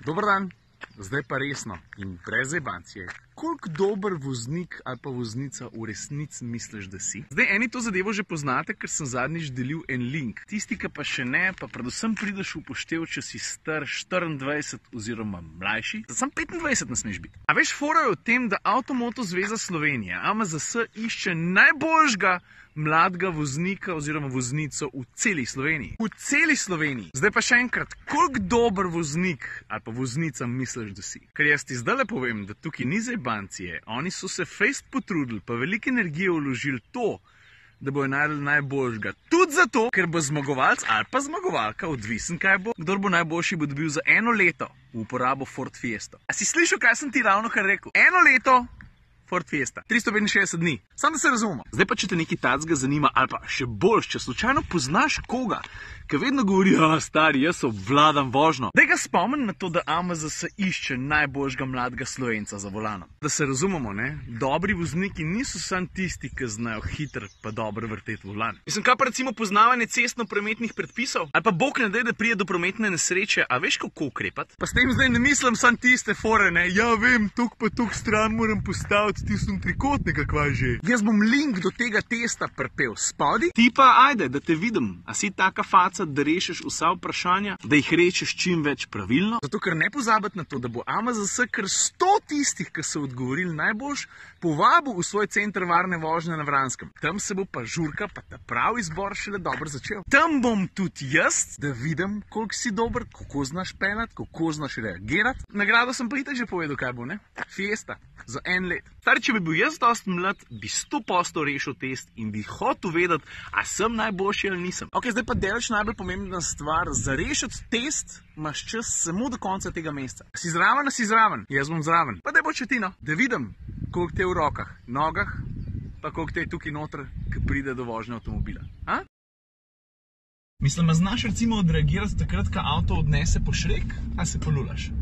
Dober dan, zdaj pa resno in brez jebancije. Koliko dober voznik ali pa voznica v resnici misliš, da si? Zdaj, eni to zadevo že poznate, ker sem zadnjič delil en link. Tisti, ki pa še ne, pa predvsem prideš v upoštev, če si star 24 oziroma mlajši, sam 25 ne smeš biti. A veš, fora je v tem, da Avtomoto zveza Slovenije, AMZS, išče najboljšega mladega voznika oziroma voznico v celi Sloveniji. V celi Sloveniji. Zdaj pa še enkrat, koliko dober voznik ali pa voznica misliš, da si? Ker jaz ti zdaj le povem, da tukaj ni zajbancije. Oni so se fejst potrudili, pa veliko energije vložili to, da bojo naredili najboljšega. Tudi zato, ker bo zmagovalc ali pa zmagovalka, odvisen kaj bo, kdor bo najboljši, bo dobil za 1 leto v uporabo Ford Fiesto. A si slišal, kaj sem ti ravno kar rekel? 1 leto Ford Fiesta. 365 dni. Samo da se razumemo. Zdaj pa, če te nekaj tacga zanima, ali pa še bolj, če slučajno poznaš koga, ki vedno govori, stari, jaz obvladam vožnjo. Daj ga spomnim na to, da AMZS išče najboljšega mladega Slovenca za volanom. Da se razumemo, ne? Dobri vozniki niso samo tisti, ki znajo hitro pa dobro vrteti volan. Mislim, kaj pa recimo poznavanje cestno-prometnih predpisov? Ali pa bog ne daj, da pride do prometne nesreče, a veš kako ukrepati? Pa s tem zdaj ne mislim samo tiste fore, ne? Ja, vem, tuk pa tuk stran moram postaviti tistem trikotnika, kva že. Jaz bom link do tega testa pripel spodi. Ti pa, ajde, da te vidim. A si taka faca, da rešiš vsa vprašanja, da jih rečeš čim več pravilno? Zato, ker ne pozabiti na to, da bo AMZS kar 100 tistih, ki so odgovorili najboljš, povabil v svoj center varne vožnje na Vranskem. Tam se bo pa žurka, pa ta prav izbor šele dobro začel. Tam bom tudi jaz, da vidim, koliko si dober, kako znaš peljati, kako znaš reagirati. Nagrado sem pa itak že povedal, kaj bo, ne? Fiesta. Za 1 let. Stari, če bi bil jaz dost mlad, bi 100% rešil test in bi hotel vedeti, a sem najboljši ali nisem. Ok, zdaj pa deleč najbolj pomembna stvar. Za rešiti test imaš čas samo do konca tega meseca. Si zraven, a si zraven? Jaz bom zraven. Pa daj bo četino, da vidim, koliko te je v rokah, nogah, pa koliko te je tukaj noter, ki pride do vožnje avtomobila. A? Mislim, a znaš recimo odreagirati takrat, ko avto odnese po šrek, a se polulaš?